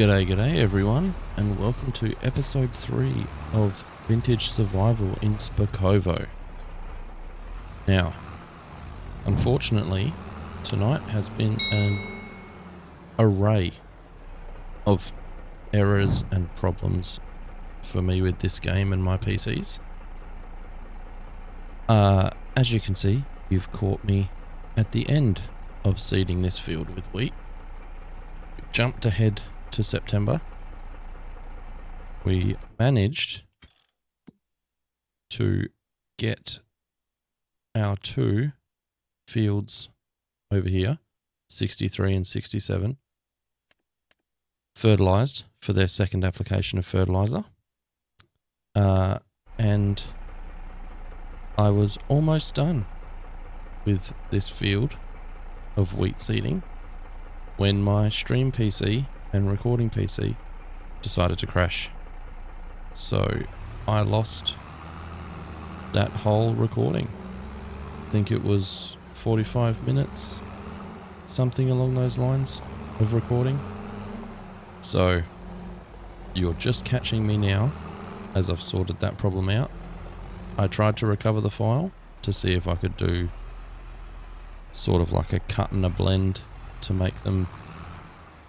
G'day everyone, and welcome to episode 3 of Vintage Survival in Spakovo. Now, unfortunately, tonight has been an array of errors and problems for me with this game and my PCs. As you can see, you've caught me at the end of seeding this field with wheat. We jumped ahead to September. We managed to get our two fields over here, 63 and 67, fertilized for their second application of fertilizer. And I was almost done with this field of wheat seeding when my stream PC and recording PC decided to crash. So I lost that whole recording. I think it was 45 minutes, something along those lines of recording. So you're just catching me now as I've sorted that problem out. I tried to recover the file to see if I could do sort of like a cut and a blend to make them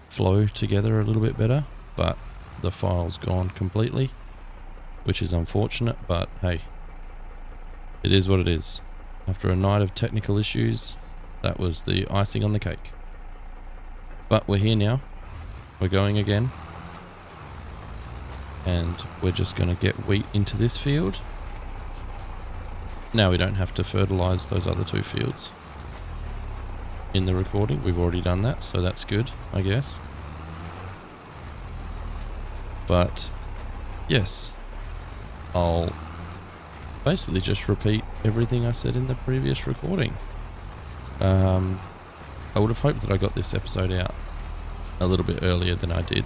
flow together a little bit better, but the file's gone completely, which is unfortunate, but hey, it is what it is. After a night of technical issues, that was the icing on the cake. But we're here now, we're going again, and we're just going to get wheat into this field. Now we don't have to fertilize those other two fields. In the recording, we've already done that, so that's good, I guess. But yes, I'll basically just repeat everything I said in the previous recording. I would have hoped that I got this episode out a little bit earlier than I did,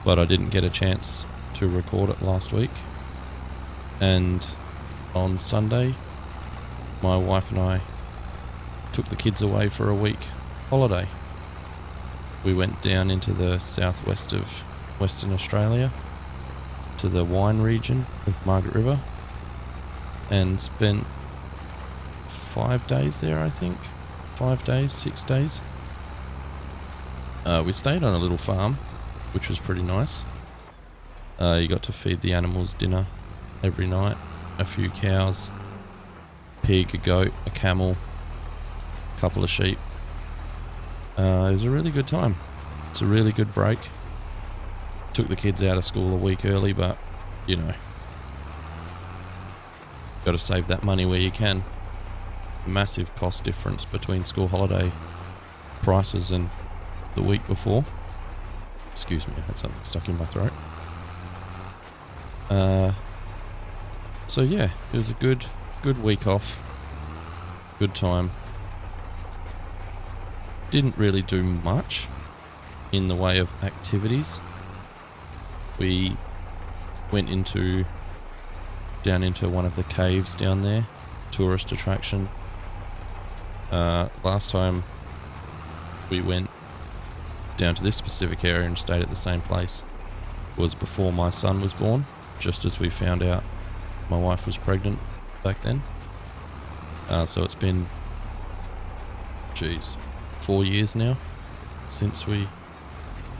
but I didn't get a chance to record it last week. And on Sunday, my wife and I took the kids away for a week holiday. We went down into the southwest of Western Australia to the wine region of Margaret River and spent 5 days there, I think. 5 days, 6 days. We stayed on a little farm, which was pretty nice. You got to feed the animals dinner every night. A few cows, pig, a goat, a camel, couple of sheep. It was a really good time. It's a really good break. Took the kids out of school a week early, but you know, got to save that money where you can. Massive cost difference between school holiday prices and the week before. Excuse me, I had something stuck in my throat. So yeah, it was a good week off. Good time. Didn't really do much in the way of activities. We went down into one of the caves down there, tourist attraction. Last time we went down to this specific area and stayed at the same place was before my son was born, just as we found out my wife was pregnant back then. So it's been 4 years now since we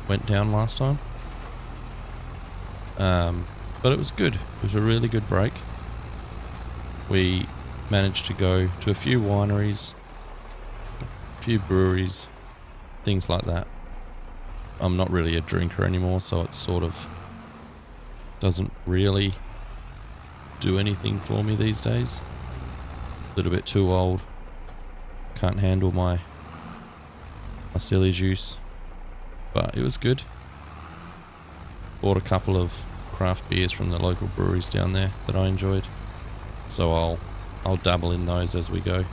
went down last time. But it was good. It was a really good break. We managed to go to a few wineries, a few breweries, things like that. I'm not really a drinker anymore, so it sort of doesn't really do anything for me these days. A little bit too old. Can't handle my silly juice, but it was good. Bought a couple of craft beers from the local breweries down there that I enjoyed, so I'll dabble in those as we go.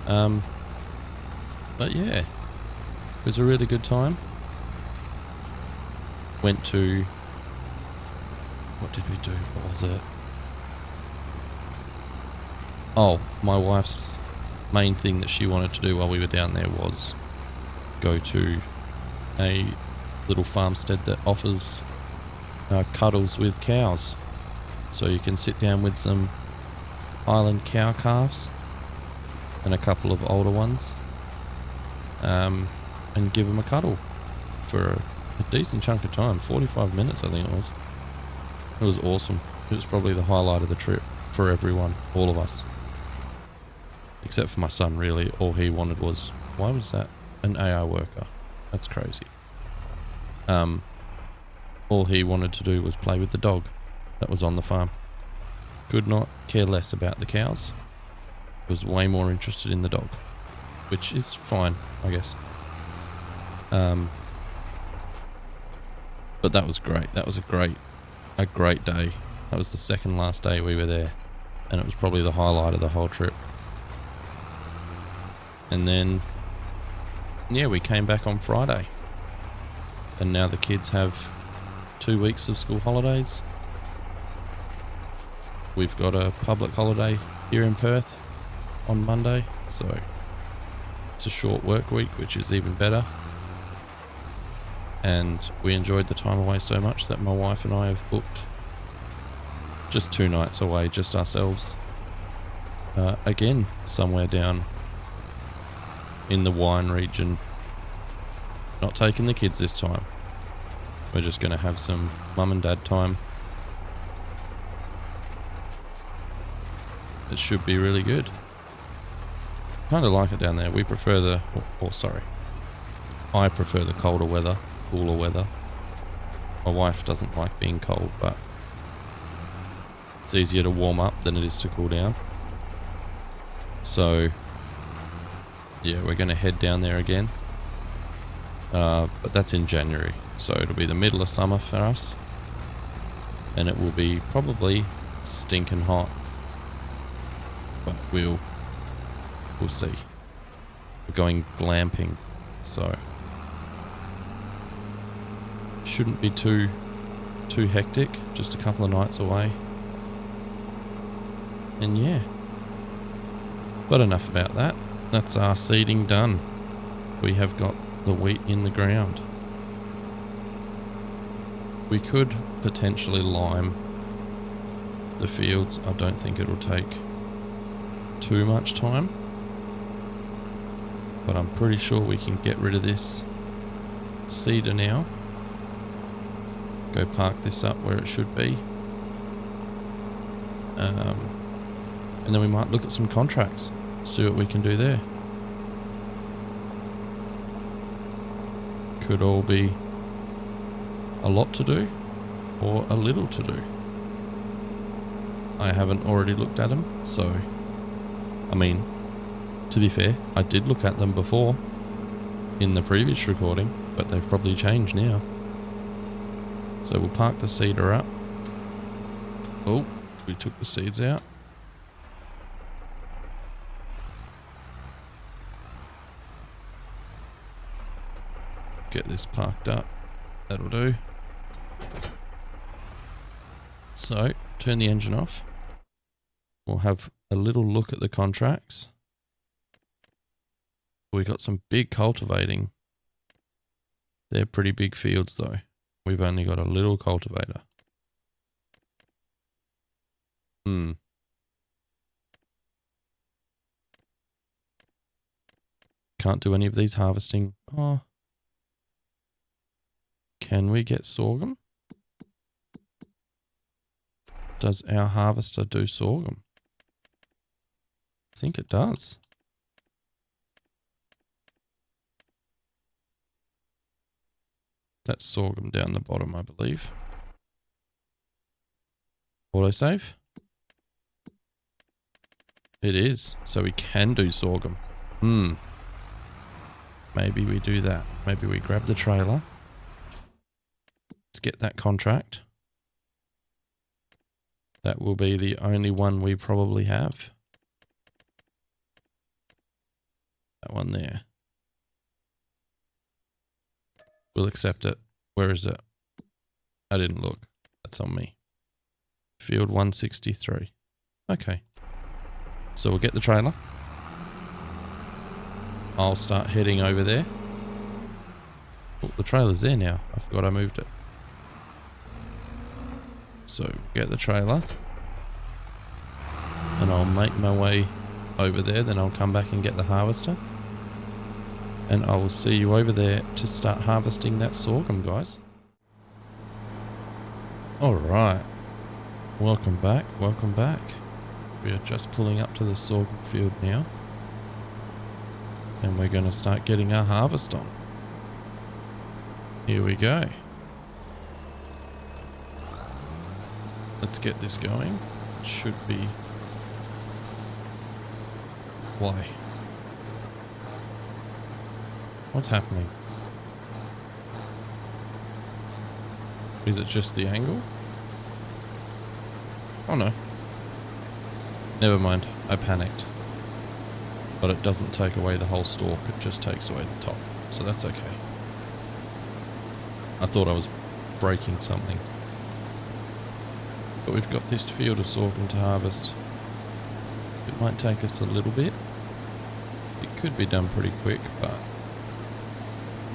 But yeah, it was a really good time. Went to, what did we do? What was it? Oh, my wife's main thing that she wanted to do while we were down there was go to a little farmstead that offers cuddles with cows. So you can sit down with some Highland cow calves and a couple of older ones, and give them a cuddle for a decent chunk of time. 45 minutes, I think it was. It was awesome. It was probably the highlight of the trip for everyone, all of us. Except for my son, really. All he wanted was, why was that an AR worker? That's crazy. All he wanted to do was play with the dog that was on the farm. Could not care less about the cows. Was way more interested in the dog, which is fine, I guess. But that was great. That was a great day. That was the second last day we were there, and it was probably the highlight of the whole trip. And then, yeah, we came back on Friday, and now the kids have 2 weeks of school holidays. We've got a public holiday here in Perth on Monday, so it's a short work week, which is even better. And we enjoyed the time away so much that my wife and I have booked just 2 nights away, just ourselves. Again, somewhere down in the wine region. Not taking the kids this time. We're just going to have some mum and dad time. It should be really good. Kind of like it down there. We prefer I prefer the colder weather, cooler weather. My wife doesn't like being cold, but it's easier to warm up than it is to cool down. So, yeah, we're going to head down there again. But that's in January, so it'll be the middle of summer for us. And it will be probably stinking hot. But we'll see. We're going glamping, so shouldn't be too hectic. Just a couple of nights away, and yeah. But enough about that. That's our seeding done. We have got the wheat in the ground. We could potentially lime the fields. I don't think it'll take too much time, but I'm pretty sure we can get rid of this seeder now. Go park this up where it should be, and then we might look at some contracts, see what we can do there. Could all be a lot to do or a little to do. I haven't already looked at them, so I mean, to be fair, I did look at them before in the previous recording, but they've probably changed now. So we'll park the seeder up. Oh, we took the seeds out. Get this parked up. That'll do. So, turn the engine off. We'll have a little look at the contracts. We got some big cultivating. They're pretty big fields though. We've only got a little cultivator. Can't do any of these harvesting. Oh. Can we get sorghum? Does our harvester do sorghum? I think it does. That's sorghum down the bottom, I believe. Autosave? It is. So we can do sorghum. Maybe we do that. Maybe we grab the trailer. Let's get that contract. That will be the only one we probably have. That one there. We'll accept it. Where is it? I didn't look. That's on me. Field 163. Okay. So we'll get the trailer. I'll start heading over there. Oh, the trailer's there now. I forgot I moved it. So get the trailer. And I'll make my way over there. Then I'll come back and get the harvester. And I will see you over there to start harvesting that sorghum, guys. Alright. Welcome back. Welcome back. We are just pulling up to the sorghum field now. And we're going to start getting our harvest on. Here we go. Let's get this going. It should be... Why? What's happening? Is it just the angle? Oh no. Never mind, I panicked. But it doesn't take away the whole stalk, it just takes away the top. So that's okay. I thought I was breaking something. But we've got this field of sorghum to harvest. It might take us a little bit. It could be done pretty quick, but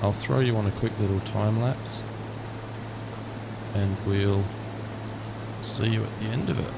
I'll throw you on a quick little time lapse. And we'll see you at the end of it.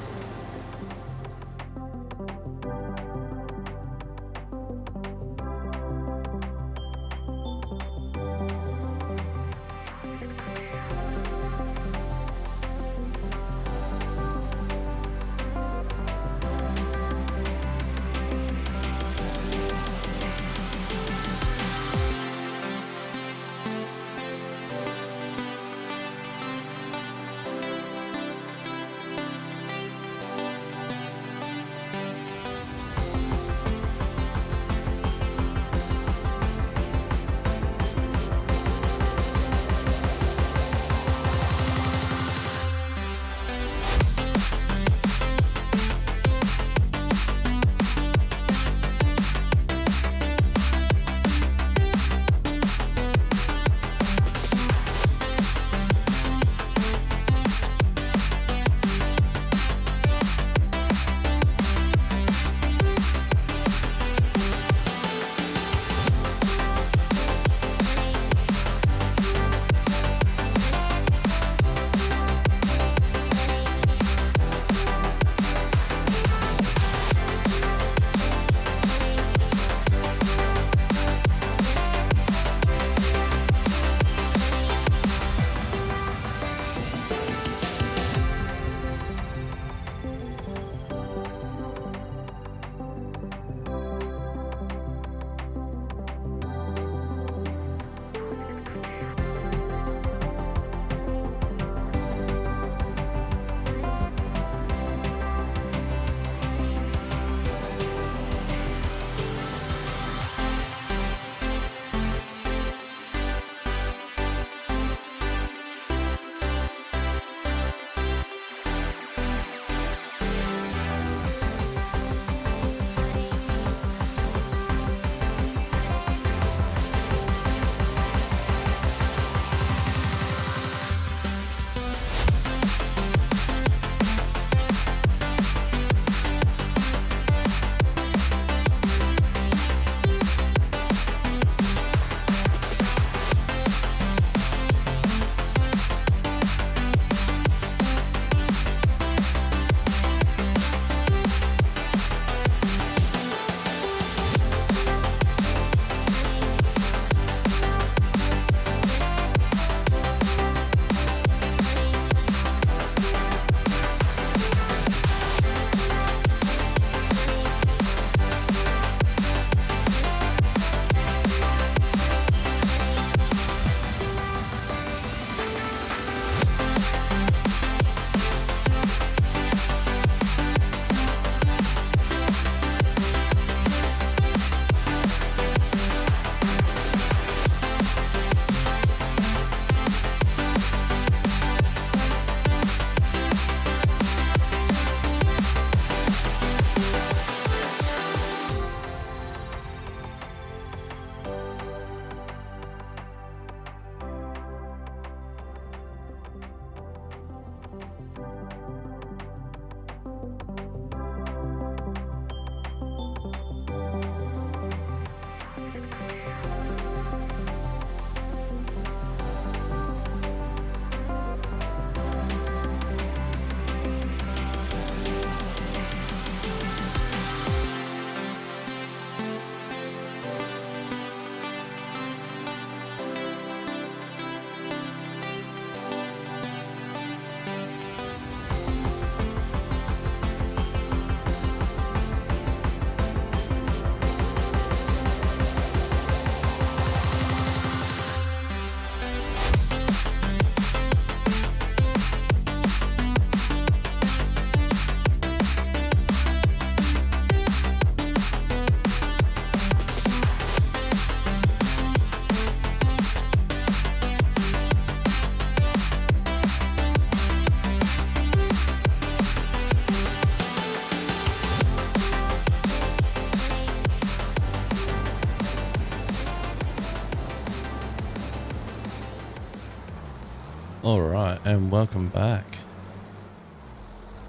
Alright, and welcome back.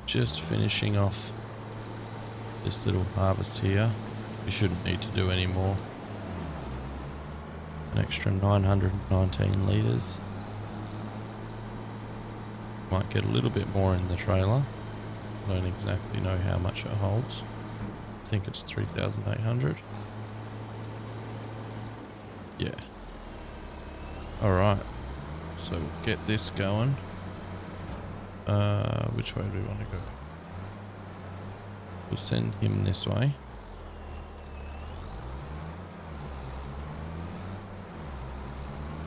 Just finishing off this little harvest here. You shouldn't need to do any more. An extra 919 litres. Might get a little bit more in the trailer. I don't exactly know how much it holds. I think it's 3,800. Yeah. Alright. So we'll get this going. Which way do we want to go? We'll send him this way.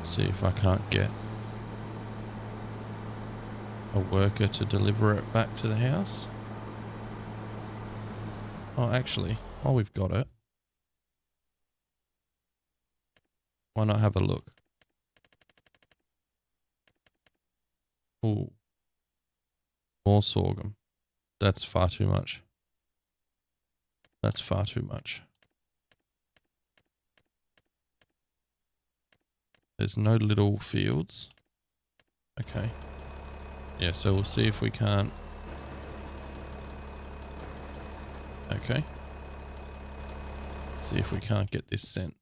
See if I can't get a worker to deliver it back to the house. Oh, actually, while we've got it, why not have a look? Ooh. More sorghum. That's far too much. That's far too much. There's no little fields. Okay. Yeah, so we'll see if we can't. Okay. See if we can't get this sent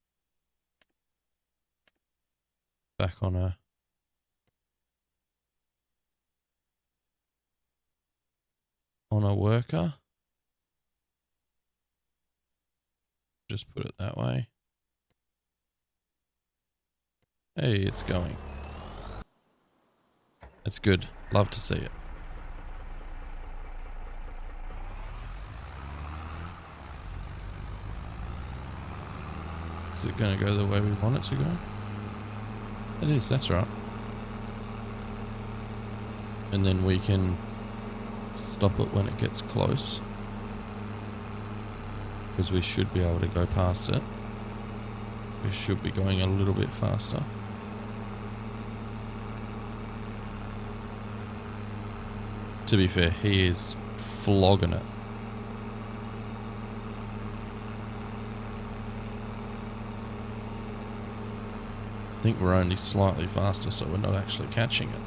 back on a worker. Just put it that way. Hey, it's going. That's good. Love to see it. Is it going to go the way we want it to go? It is, that's right. And then we can stop it when it gets close. Because we should be able to go past it. We should be going a little bit faster. To be fair, he is flogging it. I think we're only slightly faster, so we're not actually catching it.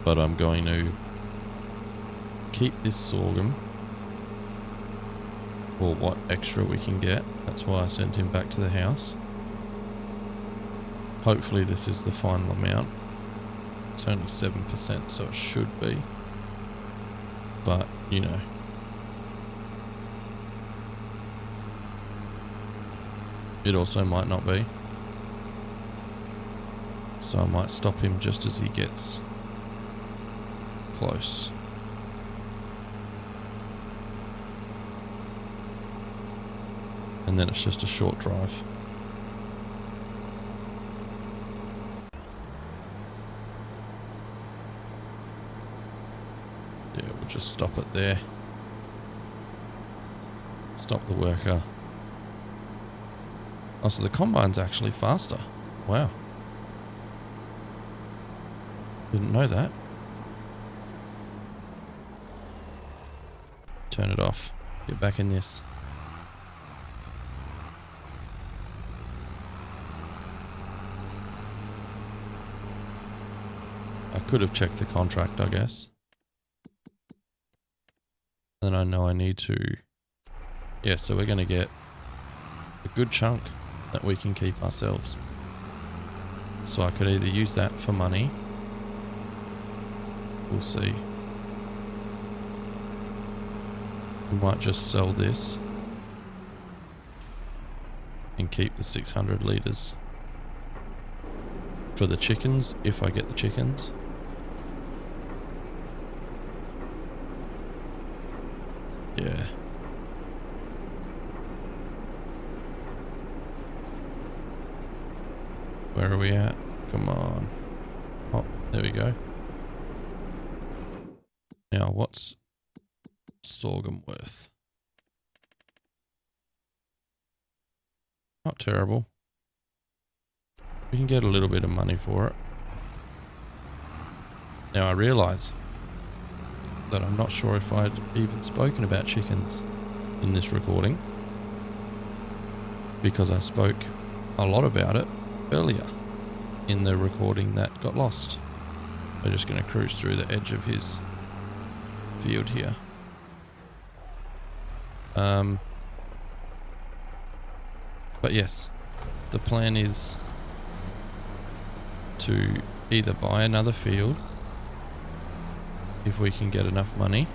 But I'm going to keep this sorghum for what extra we can get. That's why I sent him back to the house. Hopefully this is the final amount. It's only 7%, so it should be. But, you know. It also might not be. So I might stop him just as he gets close. And then it's just a short drive. Yeah, we'll just stop it there. Stop the worker. Oh, so the combine's actually faster. Wow. Didn't know that. Turn it off. Get back in this. I could have checked the contract, I guess. Then I know I need to... Yeah, so we're going to get a good chunk that we can keep ourselves. So I could either use that for money. We'll see. We might just sell this and keep the 600 litres for the chickens, if I get the chickens. Yeah. Where are we at? Come on. Oh, there we go. Now, what's sorghum worth? Not terrible. We can get a little bit of money for it. Now, I realise that I'm not sure if I'd even spoken about chickens in this recording, because I spoke a lot about it earlier. in the recording that got lost. We're just going to cruise through the edge of his field here. But yes, the plan is to either buy another field if we can get enough money.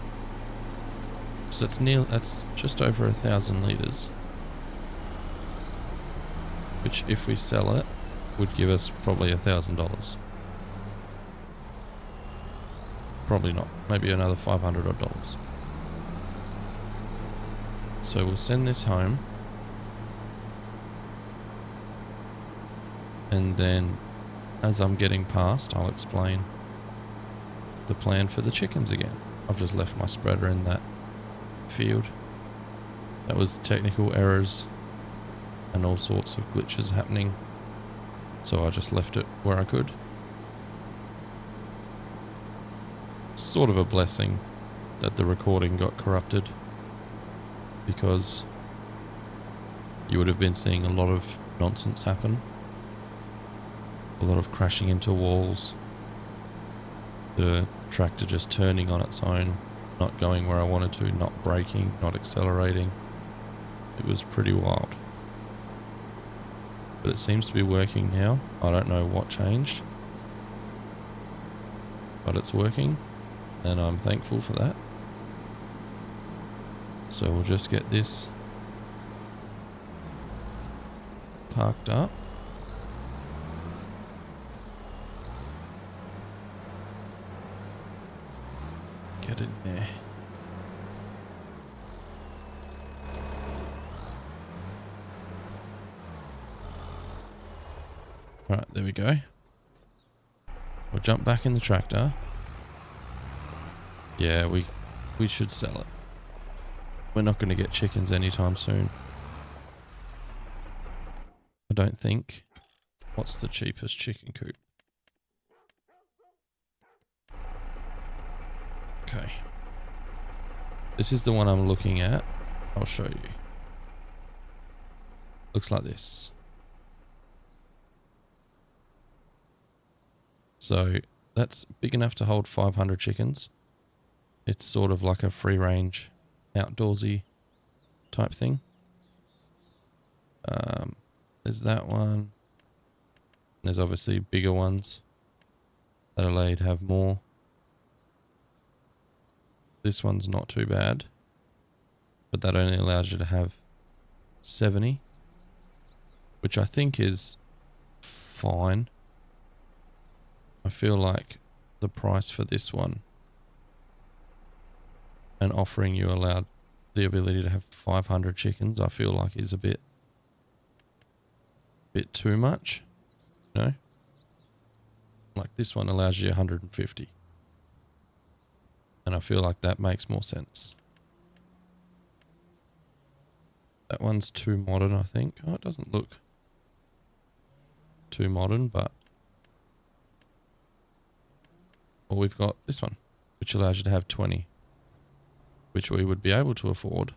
So that's just over 1,000 litres, which if we sell it would give us probably $1,000. Probably not, maybe another $500 odd. So we'll send this home, and then as I'm getting past, I'll explain the plan for the chickens again. I've just left my spreader in that field. That was technical errors and all sorts of glitches happening, so I just left it where I could. Sort of a blessing that the recording got corrupted, because you would have been seeing a lot of nonsense happen. A lot of crashing into walls, the tractor just turning on its own, not going where I wanted to, not braking, not accelerating. It was pretty wild. But it seems to be working now. I don't know what changed, but it's working, and I'm thankful for that. So we'll just get this parked up. Get in there. Alright, there we go. We'll jump back in the tractor. Yeah, we should sell it. We're not going to get chickens anytime soon. I don't think. What's the cheapest chicken coop? Okay. This is the one I'm looking at. I'll show you. Looks like this. So that's big enough to hold 500 chickens. It's sort of like a free range, outdoorsy type thing. There's that one. There's obviously bigger ones that allow you to have more. This one's not too bad, but that only allows you to have 70, which I think is fine. I feel like the price for this one and offering you the ability to have 500 chickens, I feel like is a bit too much, you know? Like this one allows you 150. And I feel like that makes more sense. That one's too modern, I think. Oh, it doesn't look too modern, but... Well, we've got this one, which allows you to have 20. Which we would be able to afford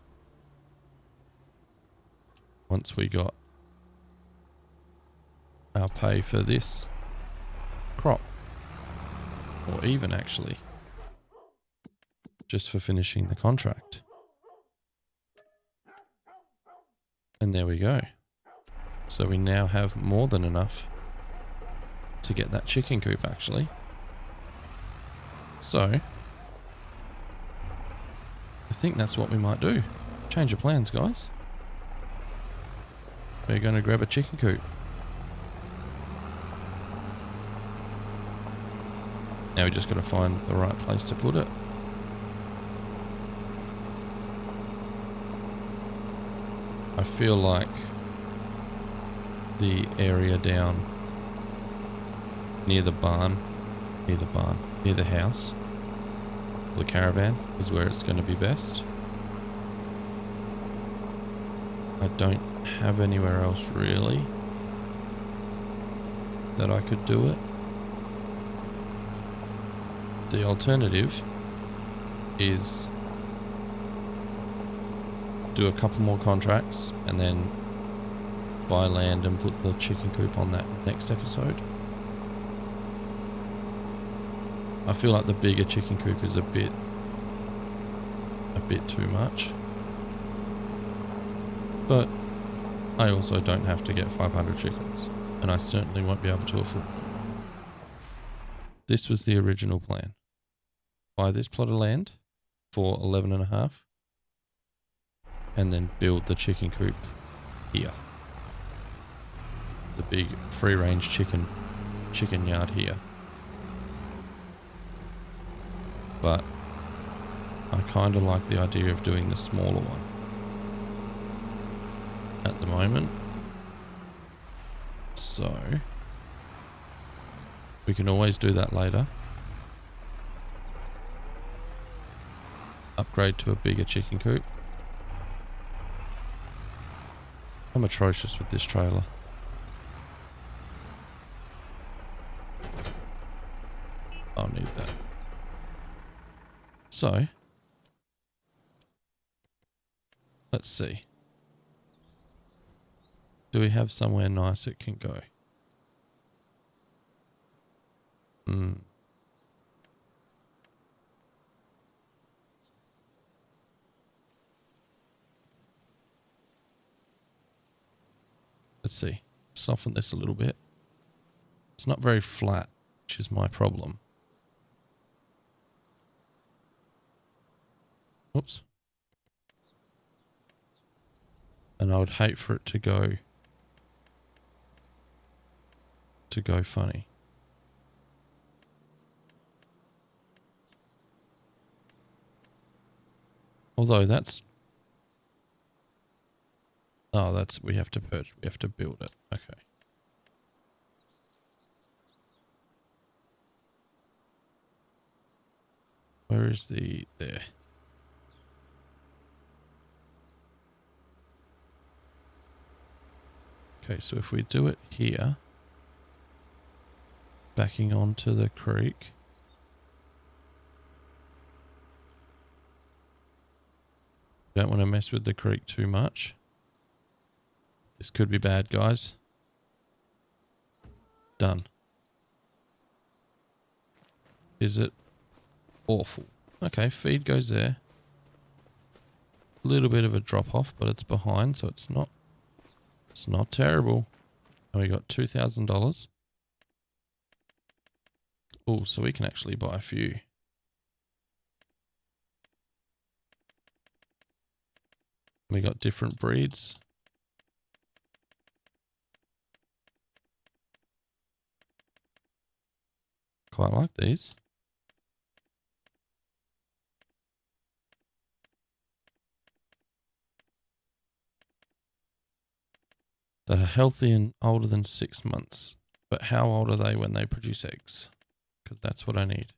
once we got our pay for this crop. Or even actually. Just for finishing the contract. And there we go. So we now have more than enough to get that chicken coop actually. So I think that's what we might do. Change of plans, guys. We're going to grab a chicken coop. Now we just got to find the right place to put it. I feel like the area down near the house, the caravan, is where it's going to be best. I don't have anywhere else really that I could do it. The alternative is do a couple more contracts and then buy land and put the chicken coop on that next episode. I feel like the bigger chicken coop is a bit too much. But I also don't have to get 500 chickens, and I certainly won't be able to afford them. This was the original plan. Buy this plot of land for 11.5 and then build the chicken coop here. The big free range chicken yard here. But I kind of like the idea of doing the smaller one at the moment. So we can always do that later. Upgrade to a bigger chicken coop. I'm atrocious with this trailer. I'll need that. So, let's see. Do we have somewhere nice it can go? Let's see. Soften this a little bit. It's not very flat, which is my problem. Oops. And I would hate for it to go funny. Although that's... Oh, that's... We have to build it. Okay. Where is the... There. Okay, so if we do it here, backing onto the creek, don't want to mess with the creek too much. This could be bad, guys. Done. Is it awful? Okay, feed goes there. A little bit of a drop off, but it's behind, so it's not terrible. And we got $2,000. Oh, so we can actually buy a few. We got different breeds. Quite like these. That are healthy and older than 6 months. But how old are they when they produce eggs? Because that's what I need.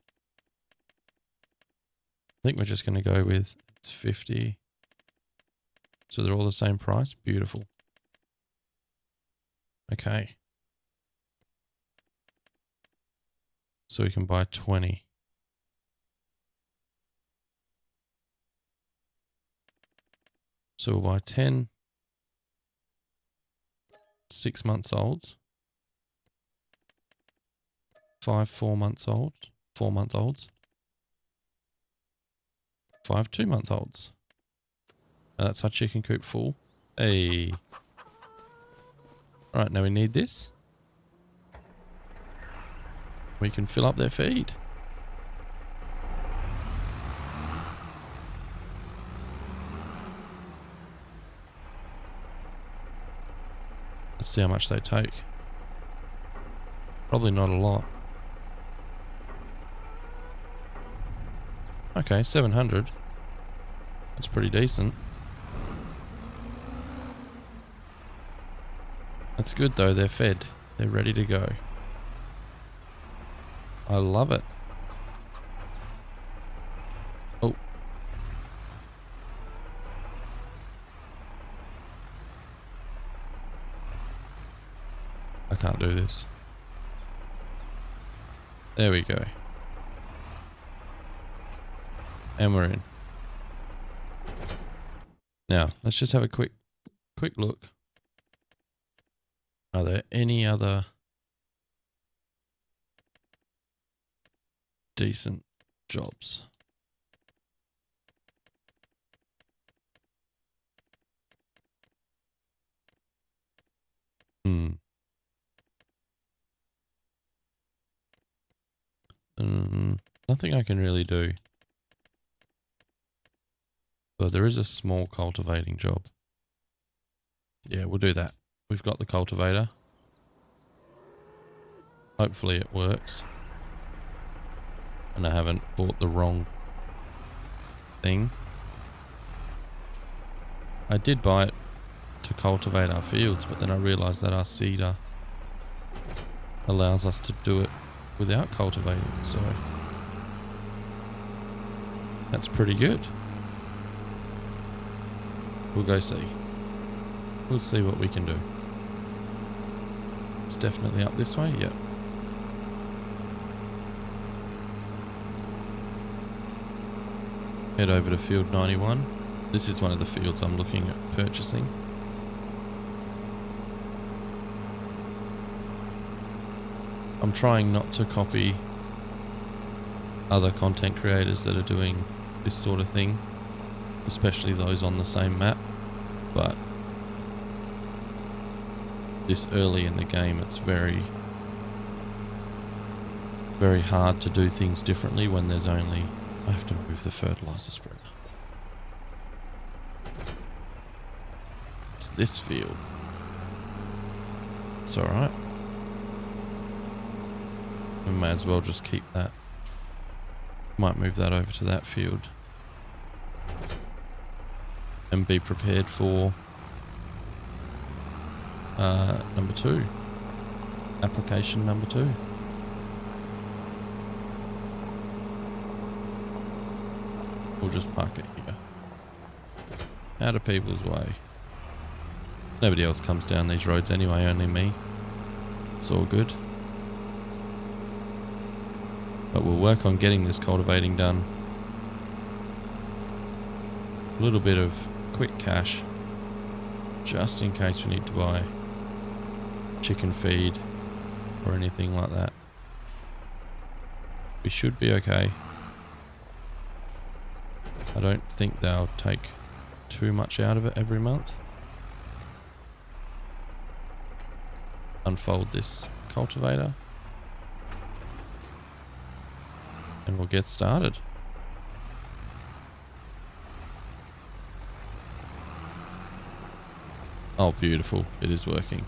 I think we're just going to go with it's 50. So they're all the same price. Beautiful. Okay. So we can buy 20. So we'll buy 10 6 months olds, 5 4 months old, 4 month olds, 5 2 month olds. And that's our chicken coop full. Hey. Alright, now we need this. We can fill up their feed. Let's see how much they take. Probably not a lot. Okay, 700. That's pretty decent. That's good though, they're fed. They're ready to go. I love it. Oh. I can't do this. There we go. And we're in. Now, let's just have a quick look. Are there any other decent jobs. Nothing I can really do. But there is a small cultivating job. Yeah, we'll do that. We've got the cultivator. Hopefully it works. And I haven't bought the wrong thing. I did buy it to cultivate our fields, but then I realized that our seeder allows us to do it without cultivating, so that's pretty good. We'll go see. We'll see what we can do. It's definitely up this way, yep. Head over to field 91. This is one of the fields I'm looking at purchasing. I'm trying not to copy other content creators that are doing this sort of thing, especially those on the same map, but this early in the game it's very hard to do things differently when there's only... I have to move the fertilizer spreader. It's this field. It's alright. We may as well just keep that. Might move that over to that field. And be prepared for number 2. Application number 2. We'll just park it here. Out of people's way. Nobody else comes down these roads anyway, only me. It's all good. But we'll work on getting this cultivating done. A little bit of quick cash, just in case we need to buy chicken feed or anything like that. We should be okay. I don't think they'll take too much out of it every month. Unfold this cultivator. And we'll get started. Oh, beautiful. It is working.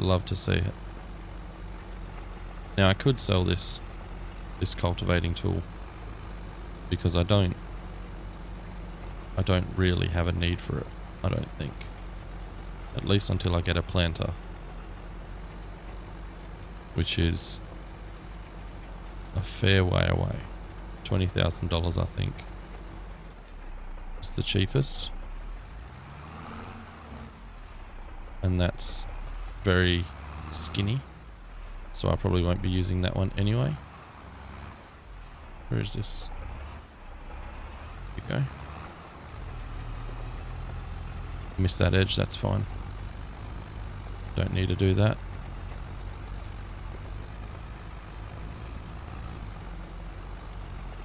Love to see it. Now, I could sell this cultivating tool because I don't really have a need for it, I don't think. At least until I get a planter. Which is a fair way away. $20,000, I think. It's the cheapest. And that's very skinny. So I probably won't be using that one anyway. Where is this? Here we go. Missed that edge, that's fine. Don't need to do that.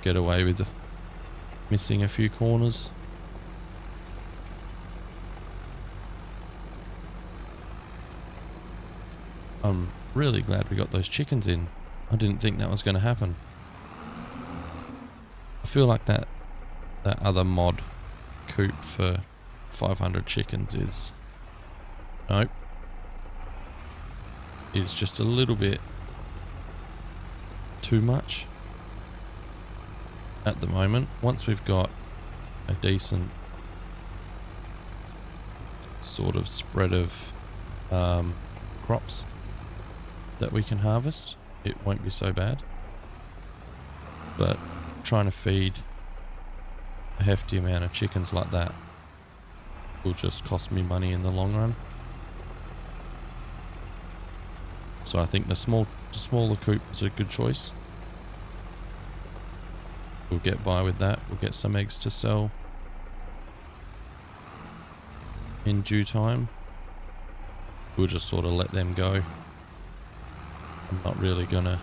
Get away with the missing a few corners. I'm really glad we got those chickens in. I didn't think that was going to happen. I feel like that other mod coop for 500 chickens is... Nope. Is just a little bit too much at the moment. Once we've got a decent sort of spread of crops that we can harvest, it won't be so bad. But trying to feed a hefty amount of chickens like that will just cost me money in the long run. So I think the smaller coop is a good choice. We'll get by with that. We'll get some eggs to sell in due time. We'll just sort of let them go. I'm not really gonna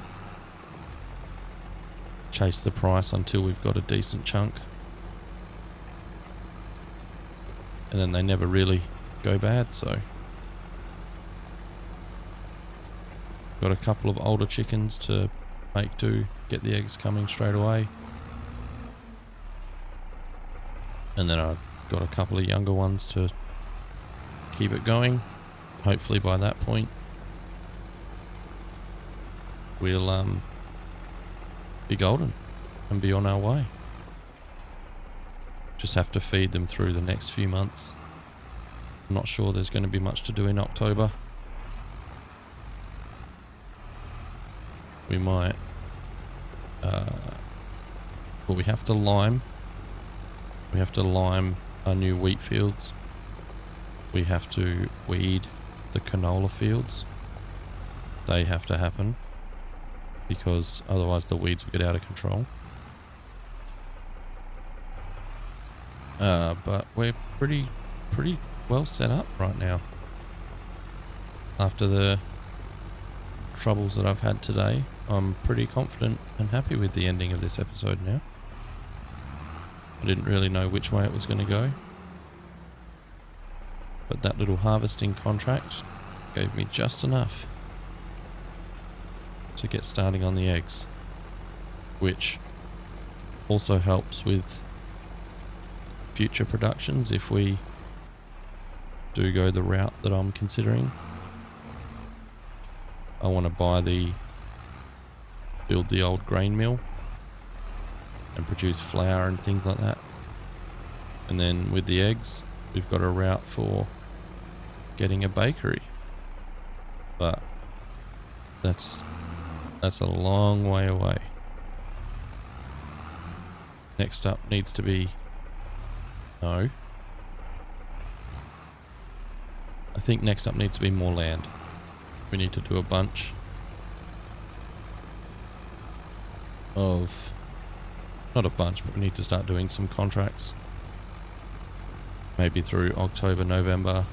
chase the price until we've got a decent chunk. And then they never really go bad, so. Got a couple of older chickens to make do, get the eggs coming straight away. And then I've got a couple of younger ones to keep it going. Hopefully by that point we'll be golden and be on our way. Just have to feed them through the next few months. I'm not sure there's going to be much to do in October. We might well, we have to lime our new wheat fields. We have to weed the canola fields. They have to happen because otherwise the weeds will get out of control. But we're pretty well set up right now. After the troubles that I've had today, I'm pretty confident and happy with the ending of this episode now. I didn't really know which way it was going to go, but that little harvesting contract gave me just enough to get starting on the eggs, which also helps with future productions if we do go the route that I'm considering. I want to build the old grain mill and produce flour and things like that. And then with the eggs, we've got a route for getting a bakery. But that's a long way away. Next up needs to be... No. I think next up needs to be more land. We need to do a bunch of... Not a bunch, but we need to start doing some contracts. Maybe through October, November.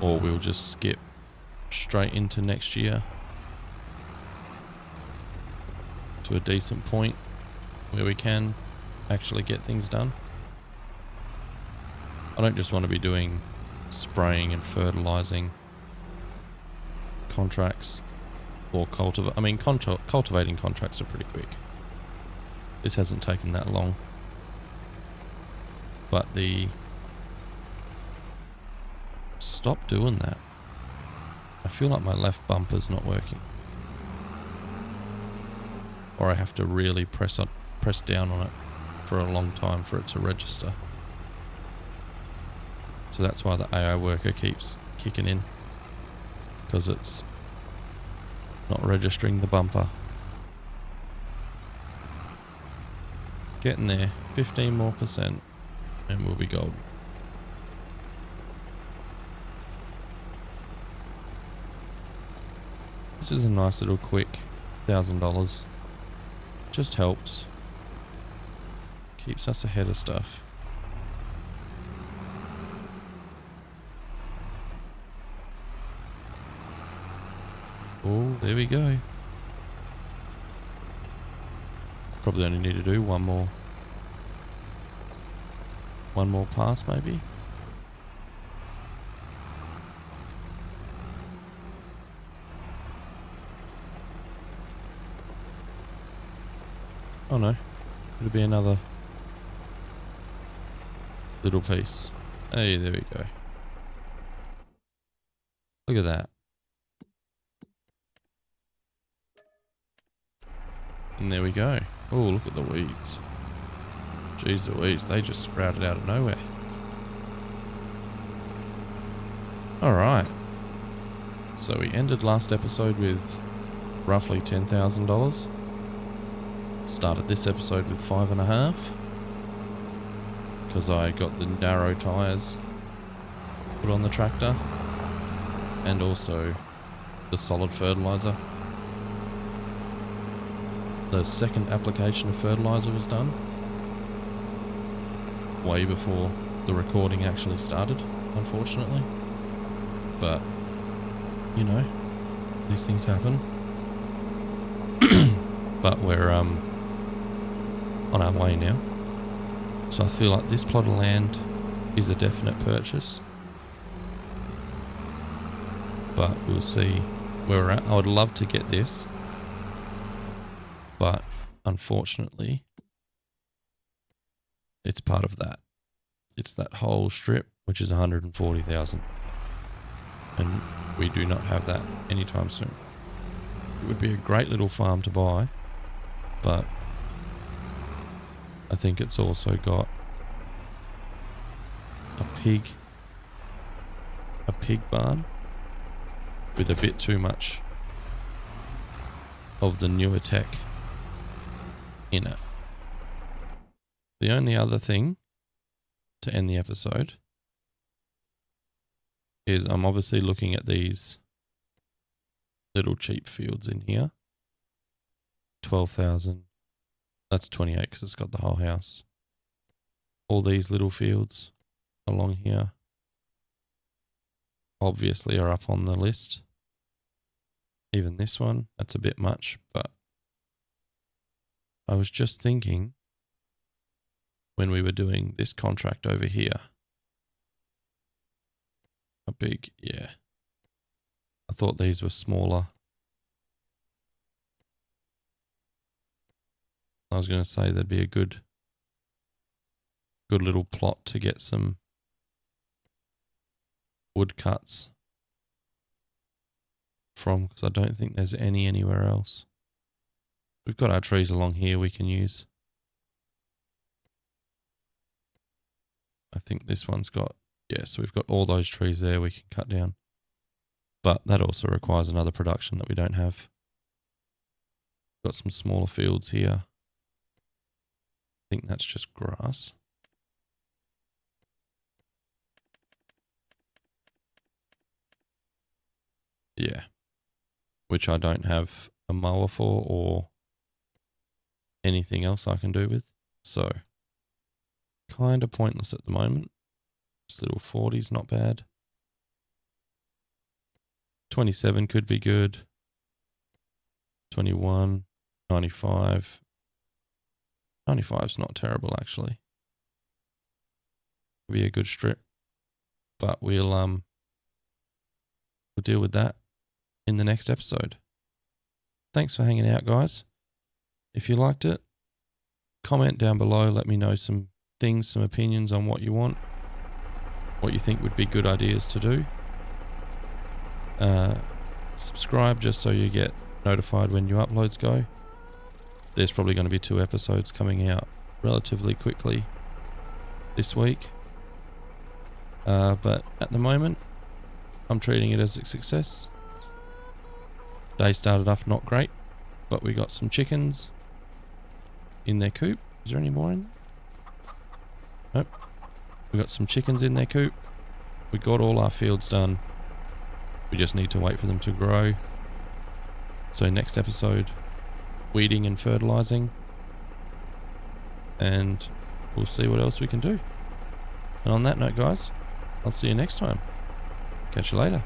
Or we'll just skip straight into next year to a decent point where we can actually get things done. I don't just want to be doing spraying and fertilizing contracts or cultivating contracts are pretty quick. This hasn't taken that long. But stop doing that. I feel like my left bumper's not working. Or I have to really press down on it for a long time for it to register. So that's why the AI worker keeps kicking in, because it's not registering the bumper. Getting there, 15% more, and we'll be golden. This is a nice little quick $1,000. Just helps. Keeps us ahead of stuff. Oh, there we go. Probably only need to do one more pass maybe. Oh no, it'll be another little piece. Hey, there we go. Look at that. And there we go. Oh, look at the weeds. Jeez Louise, they just sprouted out of nowhere. Alright. So we ended last episode with roughly $10,000. Started this episode with 5.5. Because I got the narrow tyres put on the tractor. And also the solid fertiliser. The second application of fertiliser was done way before the recording actually started, unfortunately. But, you know, these things happen. But we're on our way now. So I feel like this plot of land is a definite purchase. But we'll see where we're at. I would love to get this. But unfortunately, it's part of that. It's that whole strip, which is 140,000. And we do not have that anytime soon. It would be a great little farm to buy, but I think it's also got a pig barn with a bit too much of the newer tech in it. The only other thing to end the episode is I'm obviously looking at these little cheap fields in here. 12,000. That's 28 because it's got the whole house. All these little fields along here obviously are up on the list. Even this one, that's a bit much, but I was just thinking when we were doing this contract over here. A big, yeah. I thought these were smaller. I was going to say there'd be a good little plot to get some wood cuts from, because I don't think there's any anywhere else. We've got our trees along here we can use. I think this one's got, yeah, so we've got all those trees there we can cut down. But that also requires another production that we don't have. Got some smaller fields here. I think that's just grass. Yeah. Which I don't have a mower for or anything else I can do with. So, kind of pointless at the moment. This little 40's not bad. 27 could be good. 21, 95. 95's not terrible actually. Could be a good strip. But we'll deal with that in the next episode. Thanks for hanging out, guys. If you liked it, comment down below, let me know some things, some opinions on what you want, what you think would be good ideas to do. Subscribe just so you get notified when new uploads go. There's probably going to be 2 episodes coming out relatively quickly this week. But at the moment, I'm treating it as a success. They started off not great, but we got some chickens in their coop. Is there any more in there? Nope. We got some chickens in their coop. We got all our fields done. We just need to wait for them to grow. So next episode, weeding and fertilizing. And we'll see what else we can do. And on that note, guys, I'll see you next time. Catch you later.